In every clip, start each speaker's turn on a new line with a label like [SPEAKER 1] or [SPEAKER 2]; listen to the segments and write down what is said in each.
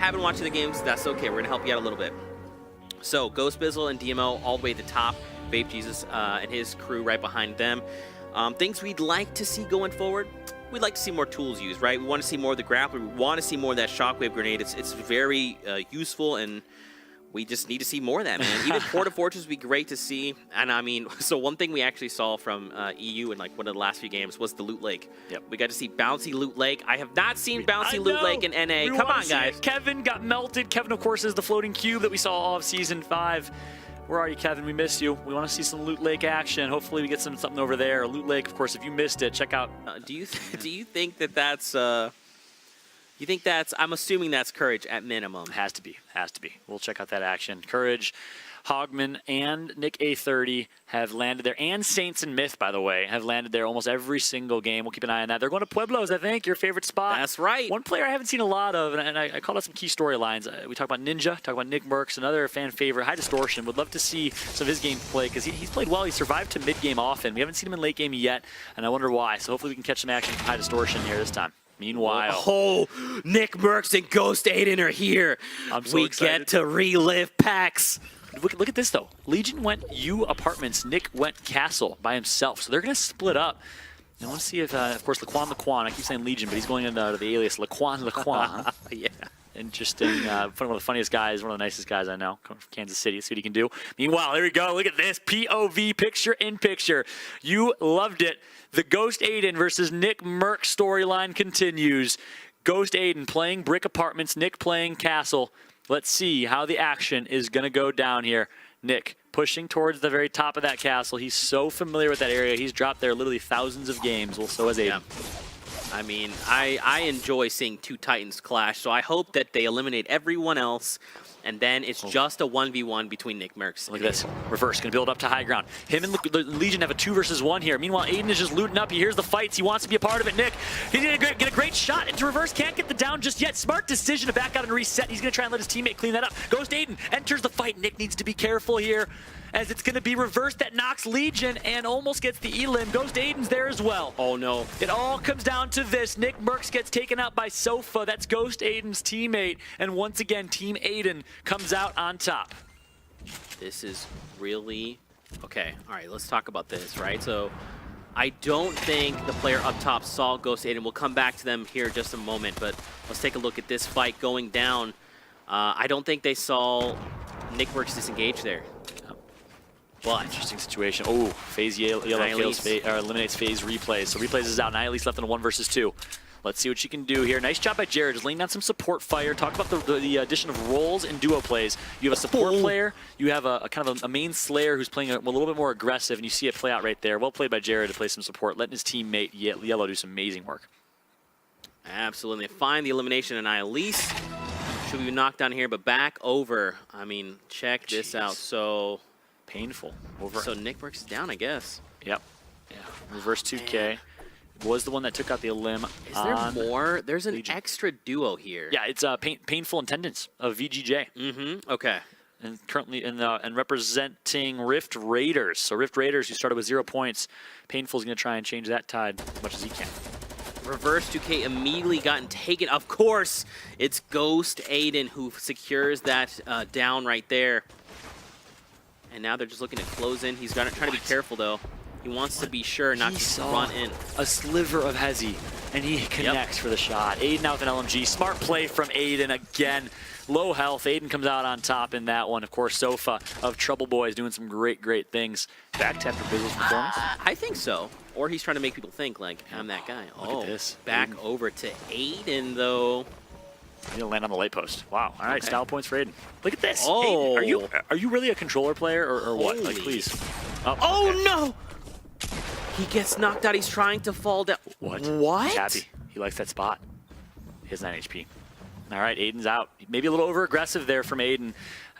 [SPEAKER 1] haven't watched the games, that's okay. We're going to help you out a little bit. So, Ghost Bizzle and DMO all the way at the top. Vape Jesus and his crew right behind them. Things we'd like to see going forward. We'd like to see more tools used, right? We want to see more of the grappler. We want to see more of that shockwave grenade. It's very useful, and we just need to see more of that, man. Even Port of Fortress would be great to see. And I mean, so one thing we actually saw from EU in like one of the last few games was the Loot Lake.
[SPEAKER 2] Yep.
[SPEAKER 1] We got to see Bouncy Loot Lake. I have not seen Bouncy Loot Lake in NA. Come on, guys.
[SPEAKER 2] Kevin got melted. Kevin, of course, is the floating cube that we saw all of Season 5. Where are you, Kevin? We missed you. We want to see some Loot Lake action. Hopefully we get something over there. Loot Lake, of course, if you missed it, check out.
[SPEAKER 1] Do you think that's you think that's, I'm assuming that's Courage at minimum.
[SPEAKER 2] Has to be. Has to be. We'll check out that action. Courage, Hogman, and Nick A30 have landed there. And Saints and Myth, by the way, have landed there almost every single game. We'll keep an eye on that. They're going to Pueblos, I think, your favorite spot.
[SPEAKER 1] That's right.
[SPEAKER 2] One player I haven't seen a lot of, and I called out some key storylines. We talk about Ninja, talk about Nick Merckx, another fan favorite, High Distortion. Would love to see some of his game play because he's played well. He survived to mid-game often. We haven't seen him in late game yet, and I wonder why. So hopefully we can catch some action from High Distortion here this time. Meanwhile,
[SPEAKER 1] oh, Nick Merckx and Ghost Aiden are here.
[SPEAKER 2] I'm so
[SPEAKER 1] we
[SPEAKER 2] excited.
[SPEAKER 1] Get to relive PAX.
[SPEAKER 2] Look at this, though. Legion went U Apartments. Nick went Castle by himself. So they're going to split up. I want to see if, of course, Laquan. I keep saying Legion, but he's going into the alias Laquan.
[SPEAKER 1] Yeah.
[SPEAKER 2] Interesting. One of the funniest guys, one of the nicest guys I know. Coming from Kansas City. See what he can do. Meanwhile, there we go. Look at this. POV, picture-in-picture. You loved it. The Ghost Aiden versus Nick Merckx storyline continues. Ghost Aiden playing Brick Apartments, Nick playing Castle. Let's see how the action is going to go down here. Nick pushing towards the very top of that castle. He's so familiar with that area. He's dropped there literally thousands of games. Well, so has Aiden.
[SPEAKER 1] Yeah. I mean, I enjoy seeing two Titans clash, so I hope that they eliminate everyone else, and then it's just a 1v1 between Nick Merckx.
[SPEAKER 2] Look at this. Reverse, going to build up to high ground. Him and the Legion have a 2 versus 1 here. Meanwhile, Aiden is just looting up. He hears the fights. He wants to be a part of it. Nick, he's going to get a great shot into reverse. Can't get the down just yet. Smart decision to back out and reset. He's going to try and let his teammate clean that up. Ghost Aiden enters the fight. Nick needs to be careful here, as it's going to be reversed that knocks Legion and almost gets the elim. Ghost Aiden's there as well.
[SPEAKER 1] Oh, no.
[SPEAKER 2] It all comes down to this. Nick Merckx gets taken out by Sofa. That's Ghost Aiden's teammate. And once again, Team Aiden comes out on top.
[SPEAKER 1] This is really... Okay, all right, let's talk about this, right? So I don't think the player up top saw Ghost Aiden. We'll come back to them here in just a moment, but let's take a look at this fight going down. I don't think they saw Nick Merckx disengage there. But
[SPEAKER 2] interesting situation. Oh, phase yellow kills, eliminates phase replays. So replays is out. Nihilise left in a 1 versus 2. Let's see what she can do here. Nice job by Jared, just laying down some support fire. Talk about the addition of roles and duo plays. You have a support player. You have a kind of a main slayer who's playing a little bit more aggressive, and you see it play out right there. Well played by Jared to play some support, letting his teammate Yellow do some amazing work.
[SPEAKER 1] Absolutely. Find the elimination and Nihilise. Should be knocked down here, but back over. I mean, check this out. So
[SPEAKER 2] painful. Over.
[SPEAKER 1] So Nick Merckx is down, I guess.
[SPEAKER 2] Yep. Yeah. Reverse 2K. Was the one that took out the elim.
[SPEAKER 1] Is there more? There's an extra duo here.
[SPEAKER 2] Yeah, it's Painful Intendants of VGJ.
[SPEAKER 1] Mm-hmm. Okay.
[SPEAKER 2] And currently and representing Rift Raiders. So Rift Raiders, who started with 0 points. Painful's going to try and change that tide as much as he can.
[SPEAKER 1] Reverse 2K immediately gotten taken. Of course, it's Ghost Aiden who secures that down right there. And now they're just looking to close in. He's trying to be careful, though. He wants to be sure not to run in.
[SPEAKER 2] A sliver of Hezi, and he connects for the shot. Aiden out with an LMG. Smart play from Aiden again. Low health. Aiden comes out on top in that one. Of course, Sofa of Trouble Boys doing some great things. Back to after Bizzle's performance?
[SPEAKER 1] I think so. Or he's trying to make people think, like, I'm that guy.
[SPEAKER 2] Look at this.
[SPEAKER 1] Back over to Aiden, though.
[SPEAKER 2] He'll land on the light post. Wow. All right, style points for Aiden. Look at this.
[SPEAKER 1] Oh.
[SPEAKER 2] Aiden, are you really a controller player or what? Like, please.
[SPEAKER 1] Oh, okay. No! He gets knocked out. He's trying to fall down.
[SPEAKER 2] What?
[SPEAKER 1] What?
[SPEAKER 2] Happy. He likes that spot. He has 9 HP. All right, Aiden's out. Maybe a little over-aggressive there from Aiden.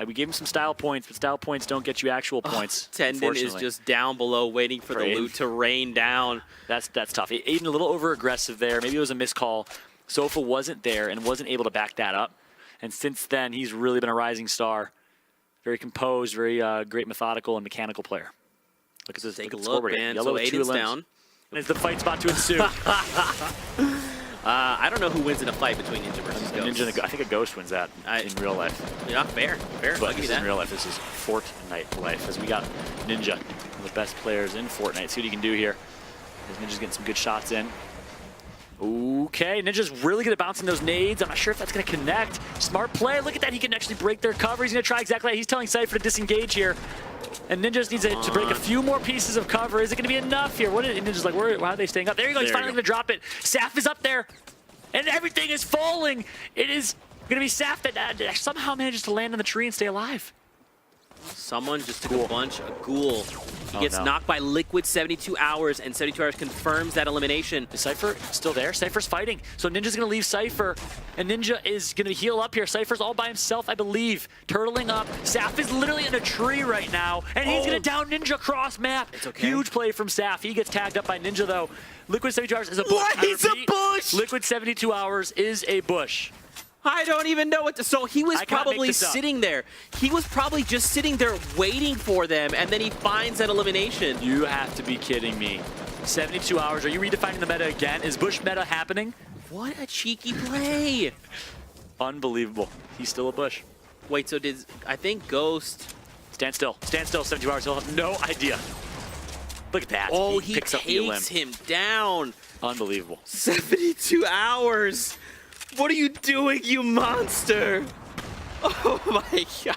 [SPEAKER 2] We gave him some style points, but style points don't get you actual points.
[SPEAKER 1] Tendon is just down below waiting for the loot to rain down.
[SPEAKER 2] That's tough. Aiden a little over-aggressive there. Maybe it was a miscall. Sofa wasn't there and wasn't able to back that up. And since then, he's really been a rising star. Very composed, very great methodical and mechanical player. Look at this.
[SPEAKER 1] Take a look, man.
[SPEAKER 2] Yellow
[SPEAKER 1] so Aiden's down.
[SPEAKER 2] And it's the fight spot to ensue.
[SPEAKER 1] I don't know who wins in a fight between Ninja versus Ghost.
[SPEAKER 2] Ninja and I think a Ghost wins that in real life.
[SPEAKER 1] Yeah, fair.
[SPEAKER 2] But
[SPEAKER 1] I'll give you that.
[SPEAKER 2] in real life, this is Fortnite life. As we got Ninja, one of the best players in Fortnite. See what he can do here. As Ninja's getting some good shots in. Okay, Ninja's really good at bouncing those nades. I'm not sure if that's going to connect. Smart play. Look at that. He can actually break their cover. He's going to try exactly that. He's telling Cypher to disengage here. And Ninja just needs to break a few more pieces of cover. Is it going to be enough here? Ninja's like, why are they staying up? There you go. He's finally going to drop it. Saf is up there. And everything is falling. It is going to be Saf that somehow manages to land on the tree and stay alive.
[SPEAKER 1] Someone just took a bunch of Ghoul. He gets knocked by Liquid 72 hours, and 72 hours confirms that elimination.
[SPEAKER 2] Is Cypher still there? Cypher's fighting. So Ninja's going to leave Cypher, and Ninja is going to heal up here. Cypher's all by himself, I believe. Turtling up. Saf is literally in a tree right now, and he's going to down Ninja cross map.
[SPEAKER 1] It's okay.
[SPEAKER 2] Huge play from Saf. He gets tagged up by Ninja, though. Liquid 72 hours is a bush.
[SPEAKER 1] What? He's a bush!
[SPEAKER 2] Liquid 72 hours is a bush.
[SPEAKER 1] I don't even know what to... So he was probably sitting there. He was probably just sitting there waiting for them, and then he finds that elimination.
[SPEAKER 2] You have to be kidding me. 72 hours. Are you redefining the meta again? Is bush meta happening?
[SPEAKER 1] What a cheeky play.
[SPEAKER 2] Unbelievable. He's still a bush.
[SPEAKER 1] Wait, so I think Ghost...
[SPEAKER 2] Stand still. Stand still, 72 hours. He'll have no idea. Look at that.
[SPEAKER 1] Oh,
[SPEAKER 2] he picks up the limb.
[SPEAKER 1] him down.
[SPEAKER 2] Unbelievable.
[SPEAKER 1] 72 hours. What are you doing, you monster? Oh my god.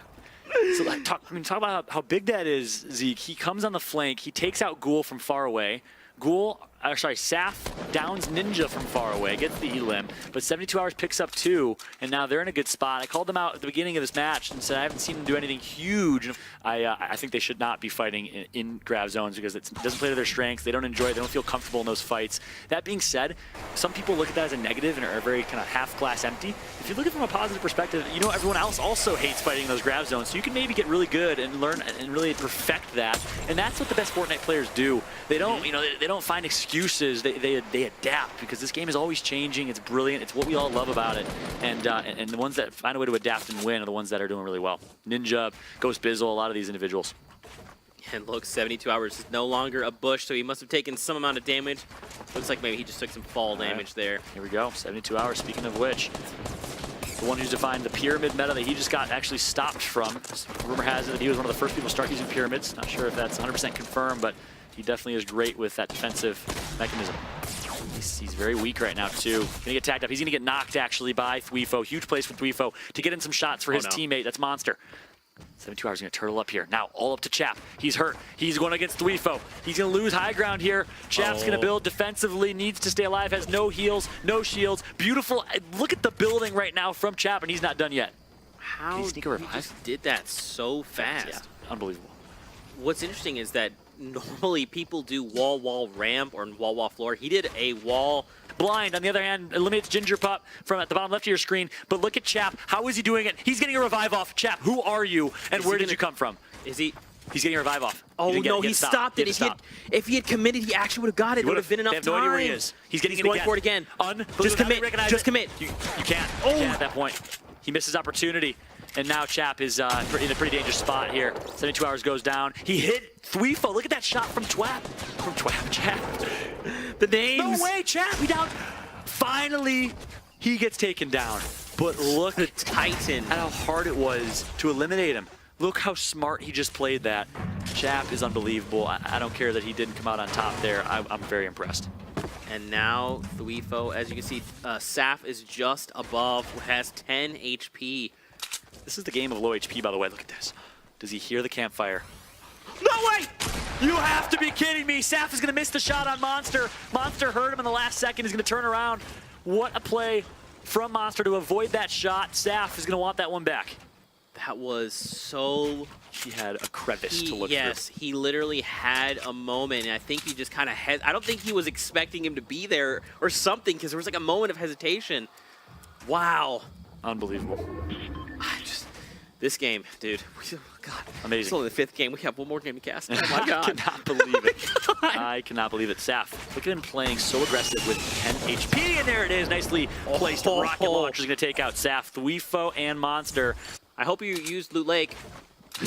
[SPEAKER 2] So talk about how big that is, Zeke. He comes on the flank. He takes out Ghoul from far away. Saf downs Ninja from far away, gets the elim, but 72 hours picks up 2, and now they're in a good spot. I called them out at the beginning of this match and said I haven't seen them do anything huge. I think they should not be fighting in grab zones because it doesn't play to their strengths. They don't enjoy it. They don't feel comfortable in those fights. That being said, some people look at that as a negative and are very kind of half glass empty. If you look at it from a positive perspective, you know everyone else also hates fighting in those grab zones, so you can maybe get really good and learn and really perfect that. And that's what the best Fortnite players do. They don't, they don't find excuses. They adapt because this game is always changing. It's brilliant. It's what we all love about it. And the ones that find a way to adapt and win are the ones that are doing really well. Ninja, Ghost Bizzle, a lot of these individuals.
[SPEAKER 1] And look, 72 hours is no longer a bush, so he must have taken some amount of damage. Looks like maybe he just took some fall damage there.
[SPEAKER 2] Here we go, 72 hours, speaking of which. The one who's defined the pyramid meta that he just got actually stopped from. Rumor has it that he was one of the first people to start using pyramids. Not sure if that's 100% confirmed, but he definitely is great with that defensive mechanism. He's very weak right now, too. Gonna get tagged up. He's gonna get knocked, actually, by Thweefo. Huge place for Thweefo to get in some shots for his teammate. That's Monster. 72 hours gonna turtle up here. Now, all up to Chap. He's hurt. He's going against Thweefo. He's gonna lose high ground here. Chap's gonna build defensively, needs to stay alive, has no heals, no shields. Beautiful. Look at the building right now from Chap, and he's not done yet.
[SPEAKER 1] How he just did that so fast?
[SPEAKER 2] Yeah, unbelievable.
[SPEAKER 1] What's interesting is that normally people do wall ramp or wall floor. He did a wall.
[SPEAKER 2] Blind, on the other hand, eliminates Ginger Pup from at the bottom left of your screen. But look at Chap. How is he doing it? He's getting a revive off. Chap, who are you? And where did you come from?
[SPEAKER 1] Is he?
[SPEAKER 2] He's getting a revive off.
[SPEAKER 1] Oh, no, he stopped it. If he had committed, he actually would have got it. It would have been enough time.
[SPEAKER 2] They have no idea where he is. He's getting
[SPEAKER 1] going for it again. Just commit. Just commit.
[SPEAKER 2] You can't. You can't at that point. He misses opportunity. And now Chap is in a pretty dangerous spot here. 72 hours goes down. He hit Thweefo. Look at that shot from Chap. Chap.
[SPEAKER 1] The names.
[SPEAKER 2] No way, Chap. He down. Finally, he gets taken down. But look at
[SPEAKER 1] Titan.
[SPEAKER 2] At how hard it was to eliminate him. Look how smart he just played that. Chap is unbelievable. I don't care that he didn't come out on top there. I'm very impressed.
[SPEAKER 1] And now Thweefo, as you can see, Saf is just above, has 10 HP.
[SPEAKER 2] This is the game of low HP, by the way. Look at this. Does he hear the campfire?
[SPEAKER 1] No way!
[SPEAKER 2] You have to be kidding me. Saf is going to miss the shot on Monster. Monster heard him in the last second. He's going to turn around. What a play from Monster to avoid that shot. Saf is going to want that one back.
[SPEAKER 1] That was so...
[SPEAKER 2] He had a crevice to look through.
[SPEAKER 1] Yes, he literally had a moment, and I think he just kind of I don't think he was expecting him to be there or something, because there was like a moment of hesitation. Wow.
[SPEAKER 2] Unbelievable.
[SPEAKER 1] This game, dude. God,
[SPEAKER 2] amazing.
[SPEAKER 1] It's only the 5th game. We have one more game to cast. Oh my god.
[SPEAKER 2] I cannot believe it. I cannot believe it. Saf, look at him playing so aggressive with 10 HP, and there it is. Nicely placed. Rocket launch is going to take out Saf, Thweefo, and Monster.
[SPEAKER 1] I hope you used Loot Lake.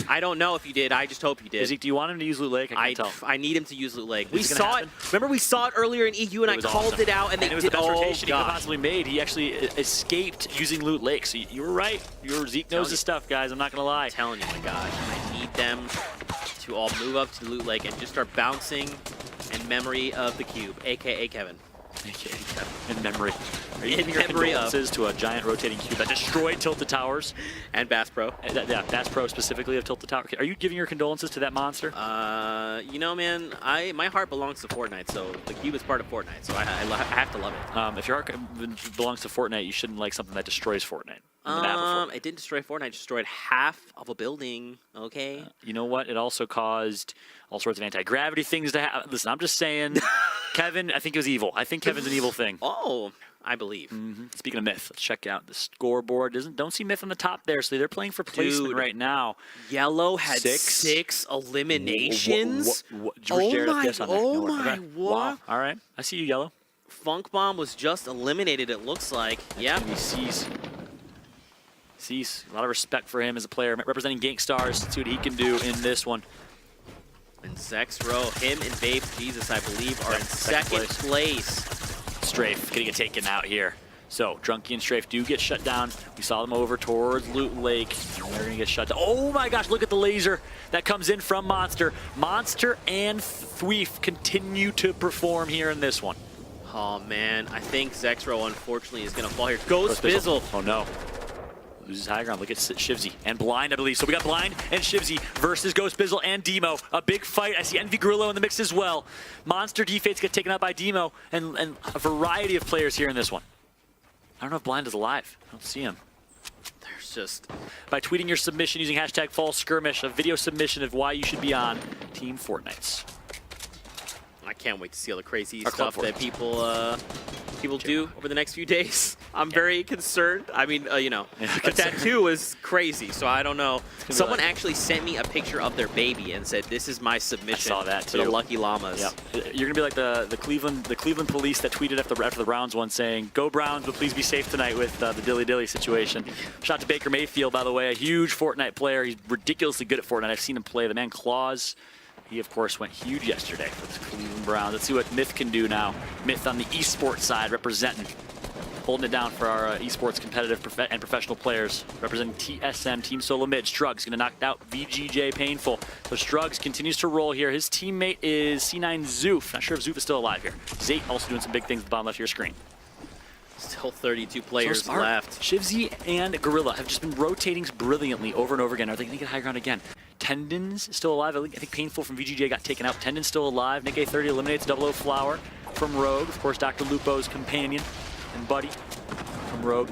[SPEAKER 1] I don't know if you did. I just hope you did.
[SPEAKER 2] Zeke, do you want him to use Loot Lake? I can't tell.
[SPEAKER 1] I need him to use Loot Lake. We
[SPEAKER 2] it gonna
[SPEAKER 1] saw
[SPEAKER 2] happen?
[SPEAKER 1] it. Remember, we saw it earlier in EU, and I called it out, and they
[SPEAKER 2] it was
[SPEAKER 1] did.
[SPEAKER 2] the best
[SPEAKER 1] Oh,
[SPEAKER 2] rotation he could
[SPEAKER 1] gosh.
[SPEAKER 2] possibly made. He actually escaped using Loot Lake. So you were right. Zeke knows his stuff, guys. I'm not gonna lie.
[SPEAKER 1] I'm telling you, my gosh, I need them to all move up to Loot Lake and just start bouncing in memory of the cube, aka Kevin.
[SPEAKER 2] AKA Kevin. In memory. Are you
[SPEAKER 1] In
[SPEAKER 2] giving your
[SPEAKER 1] memory
[SPEAKER 2] condolences to a giant rotating cube that destroyed Tilted Towers?
[SPEAKER 1] And Bass Pro.
[SPEAKER 2] Yeah, Bass Pro specifically of Tilted Tower. Are you giving your condolences to that monster?
[SPEAKER 1] You know, man, my heart belongs to Fortnite, so the cube is part of Fortnite, so I have to love it.
[SPEAKER 2] If your heart belongs to Fortnite, you shouldn't like something that destroys Fortnite. The map of Fortnite.
[SPEAKER 1] It didn't destroy Fortnite, it destroyed half of a building, okay?
[SPEAKER 2] You know what? It also caused all sorts of anti-gravity things to happen. Listen, I'm just saying, Kevin, I think it was evil. I think Kevin's an evil thing.
[SPEAKER 1] Oh, I believe.
[SPEAKER 2] Speaking of Myth, let's check out the scoreboard. Don't see Myth on the top there, so they're playing for placement right now.
[SPEAKER 1] Yellow had six eliminations. Oh my, what?
[SPEAKER 2] Wow. All right, I see you, Yellow.
[SPEAKER 1] Funk Bomb was just eliminated, it looks like. Yeah.
[SPEAKER 2] Cease. A lot of respect for him as a player, representing Gankstars. Let's see what he can do in this one.
[SPEAKER 1] And Zexro, him and Babes Jesus, I believe, are in second place.
[SPEAKER 2] Strafe getting it taken out here. So, Drunky and Strafe do get shut down. We saw them over towards Loot Lake. They're going to get shut down. Oh my gosh, look at the laser that comes in from Monster. Monster and Thweef continue to perform here in this one.
[SPEAKER 1] Oh man, I think Zexro, unfortunately, is going to fall here. Ghost Bizzle.
[SPEAKER 2] Oh no. Loses high ground. Look at Shivzy and Blind, I believe. So we got Blind and Shivzy versus Ghost Bizzle and Demo. A big fight. I see Envy Grillo in the mix as well. Monster Defates get taken out by Demo and a variety of players here in this one. I don't know if Blind is alive. I don't see him.
[SPEAKER 1] There's just...
[SPEAKER 2] By tweeting your submission using hashtag Fall Skirmish, a video submission of why you should be on Team Fortnites.
[SPEAKER 1] I can't wait to see all the crazy stuff that people do over the next few days. I'm very concerned. I mean, you know, a tattoo is crazy, so I don't know. Someone actually sent me a picture of their baby and said, "This is my submission."
[SPEAKER 2] I saw that
[SPEAKER 1] to the Lucky Llamas.
[SPEAKER 2] Yeah, you're gonna be like the Cleveland police that tweeted after the Browns one saying, "Go Browns, but please be safe tonight with the Dilly Dilly situation." Shout out to Baker Mayfield, by the way, a huge Fortnite player. He's ridiculously good at Fortnite. I've seen him play. The man Claus. He, of course, went huge yesterday for the Cleveland Browns. Let's see what Myth can do now. Myth on the esports side, representing, holding it down for our esports competitive and professional players. Representing TSM, Team Solo Mid. Strugs going to knock out VGJ Painful. So Strugs continues to roll here. His teammate is C9 Zoof. Not sure if Zoof is still alive here. Zate also doing some big things at the bottom left of your screen.
[SPEAKER 1] Still 32 players left.
[SPEAKER 2] Shivzy and Gorilla have just been rotating brilliantly over and over again. Are they going to get high ground again? Tendon's still alive. I think Painful from VGJ got taken out. Tendon's still alive. Nick A30 eliminates 00 Flower from Rogue. Of course, Dr. Lupo's companion and buddy from Rogue.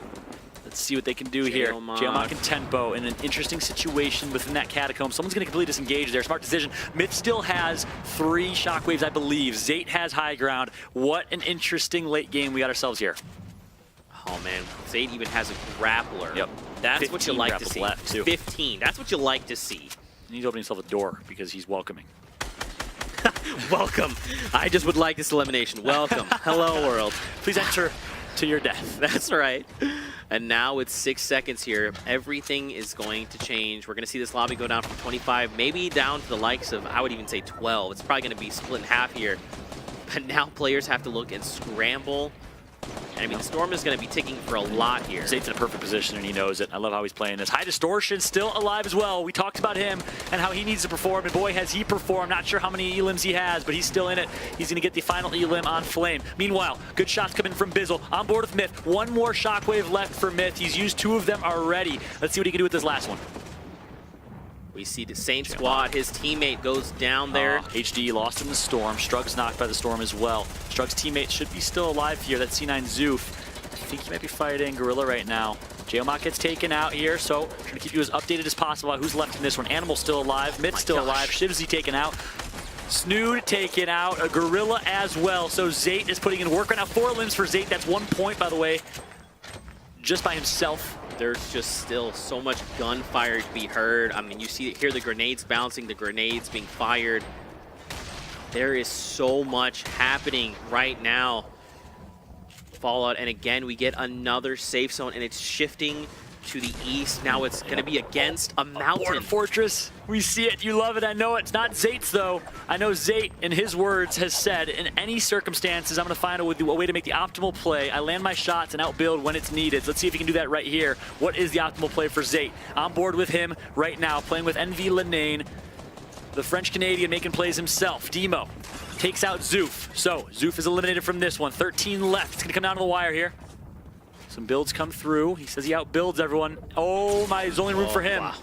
[SPEAKER 2] Let's see what they can do here. Jailmock and Tempo in an interesting situation within that catacomb. Someone's going to completely disengage there. Smart decision. Myth still has 3 shockwaves, I believe. Zate has high ground. What an interesting late game we got ourselves here.
[SPEAKER 1] Oh man, Zate even has a grappler.
[SPEAKER 2] Yep.
[SPEAKER 1] That's what you like to see.
[SPEAKER 2] Left too.
[SPEAKER 1] 15. That's what you like to see.
[SPEAKER 2] And he's opening himself a door because he's welcoming.
[SPEAKER 1] Welcome. I just would like this elimination. Welcome. Hello, world.
[SPEAKER 2] Please enter to your death.
[SPEAKER 1] That's right. And now with 6 seconds here, everything is going to change. We're going to see this lobby go down from 25, maybe down to the likes of, I would even say 12. It's probably going to be split in half here. But now players have to look and scramble. And I mean, the Storm is going to be ticking for a lot here.
[SPEAKER 2] Zate's in a perfect position, and he knows it. I love how he's playing this. High Distortion still alive as well. We talked about him and how he needs to perform, and boy, has he performed. Not sure how many elims he has, but he's still in it. He's going to get the final elim on Flame. Meanwhile, good shots coming from Bizzle. On board with Myth. One more shockwave left for Myth. He's used 2 of them already. Let's see what he can do with this last one.
[SPEAKER 1] We see the Saint Squad. His teammate goes down there.
[SPEAKER 2] HD lost in the Storm. Strug's knocked by the Storm as well. Strug's teammate should be still alive here. That's C9 Zoof. I think he might be fighting Gorilla right now. Jailmock gets taken out here, so trying to keep you as updated as possible on who's left in this one. Animal's still alive. Myth's still alive. Shivzy taken out. Snood taken out. A Gorilla as well. So Zate is putting in work right now. 4 limbs for Zate. That's 1 point, by the way, just by himself.
[SPEAKER 1] There's just still so much gunfire to be heard. I mean, you hear the grenades bouncing, the grenades being fired. There is so much happening right now. Fallout, and again, we get another safe zone, and it's shifting to the east. Now it's going to be against a mountain.
[SPEAKER 2] Border Fortress. We see it. You love it. I know it. It's not Zate's, though. I know Zate, in his words, has said, in any circumstances, I'm going to find a way to make the optimal play. I land my shots and outbuild when it's needed. So let's see if he can do that right here. What is the optimal play for Zate? On board with him right now, playing with NV Lenane, the French-Canadian making plays himself. Demo takes out Zoof. So Zoof is eliminated from this one. 13 left. It's going to come down to the wire here. Some builds come through. He says he outbuilds everyone. Oh my, there's only room for him.
[SPEAKER 1] Wow.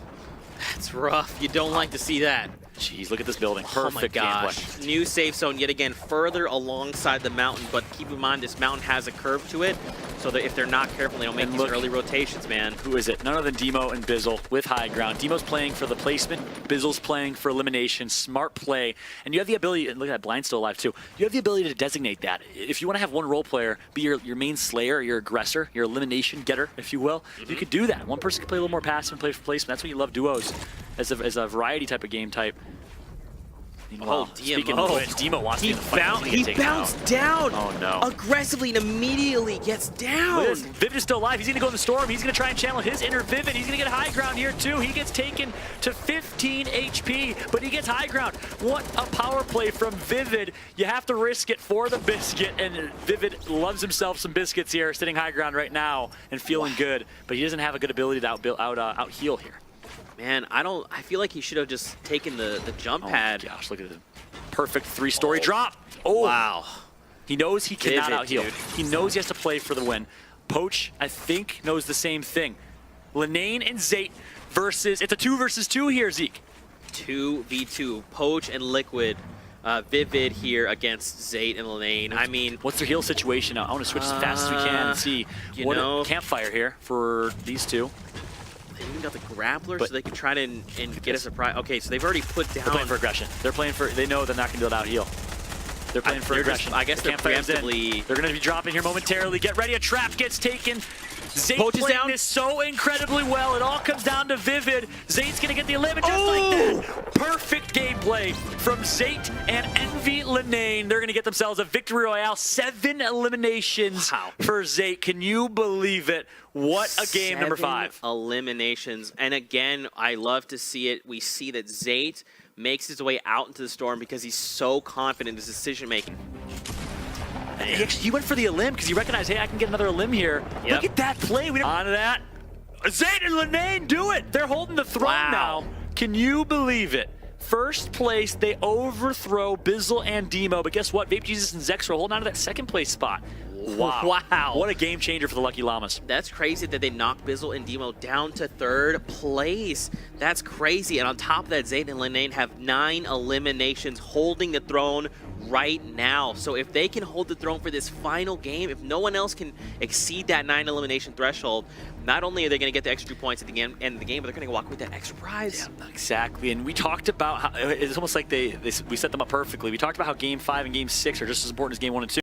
[SPEAKER 1] That's rough. You don't like to see that.
[SPEAKER 2] Jeez, look at this building. Perfect
[SPEAKER 1] oh my gosh.
[SPEAKER 2] gameplay.
[SPEAKER 1] New safe zone yet again further alongside the mountain, but keep in mind this mountain has a curve to it, so that if they're not careful, they don't make these early rotations, man.
[SPEAKER 2] Who is it? None other than Demo and Bizzle with high ground. Demo's playing for the placement, Bizzle's playing for elimination. Smart play. And you have the ability, and look at that, Blind's still alive too. You have the ability to designate that. If you want to have one role player be your main slayer, your aggressor, your elimination getter, if you will, you could do that. One person can play a little more passive and play for placement. That's when you love duos as a variety type of game type.
[SPEAKER 1] Oh,
[SPEAKER 2] speaking of which, Demo wants to
[SPEAKER 1] he bounced down
[SPEAKER 2] oh, no.
[SPEAKER 1] aggressively and immediately gets down.
[SPEAKER 2] Vivid is still alive. He's going to go in the storm. He's going to try and channel his inner Vivid. He's going to get high ground here, too. He gets taken to 15 HP, but he gets high ground. What a power play from Vivid. You have to risk it for the biscuit, and Vivid loves himself some biscuits here, sitting high ground right now and feeling good, but he doesn't have a good ability to out heal here.
[SPEAKER 1] Man, I feel like he should have just taken the jump pad.
[SPEAKER 2] Oh gosh, look at the perfect three-story drop. Oh,
[SPEAKER 1] wow.
[SPEAKER 2] He knows he cannot out-heal.
[SPEAKER 1] Dude.
[SPEAKER 2] He knows he has to play for the win. Poach, I think, knows the same thing. Lenane and Zate versus, it's a 2 versus 2 here, Zeke.
[SPEAKER 1] 2v2, Poach and Liquid. Vivid here against Zate and Lenane. I mean,
[SPEAKER 2] what's their heal situation now? I want to switch as fast as we can and see what a campfire here for these two.
[SPEAKER 1] They even got the grappler so they can try to and get a surprise. Okay, so they've already put down.
[SPEAKER 2] They're playing for aggression. They're playing for. They know they're not going to be able to out heal. They're playing for aggression.
[SPEAKER 1] I guess they're preemptively.
[SPEAKER 2] They're going to be dropping here momentarily. Get ready. A trap gets taken. Zate playing
[SPEAKER 1] down.
[SPEAKER 2] this so incredibly well. It all comes down to Vivid. Zate's going to get the elimination just like that. Perfect gameplay from Zate and NV Lenane. They're going to get themselves a victory royale. 7 eliminations for Zate. Can you believe it? What a game, number 5.
[SPEAKER 1] Eliminations. And again, I love to see it. We see that Zate makes his way out into the storm because he's so confident in his decision making.
[SPEAKER 2] He went for the elim because he recognized, hey, I can get another elim here. Yep. Look at that play. On to that. Zate and Lenane do it. They're holding the throne now. Can you believe it? First place, they overthrow Bizzle and Demo, but guess what? Vape Jesus and Zex are holding on to that second place spot. Wow. What a game changer for the Lucky Llamas.
[SPEAKER 1] That's crazy that they knocked Bizzle and Demo down to 3rd place. That's crazy. And on top of that, Zate and Lenane have 9 eliminations, holding the throne right now. So if they can hold the throne for this final game, if no one else can exceed that 9 elimination threshold, not only are they going to get the extra 2 points at the end of the game, but they're going to walk with that extra prize.
[SPEAKER 2] Yeah, exactly. And we talked about how it's almost like we set them up perfectly. We talked about how Game 5 and Game 6 are just as important as Game 1 and 2.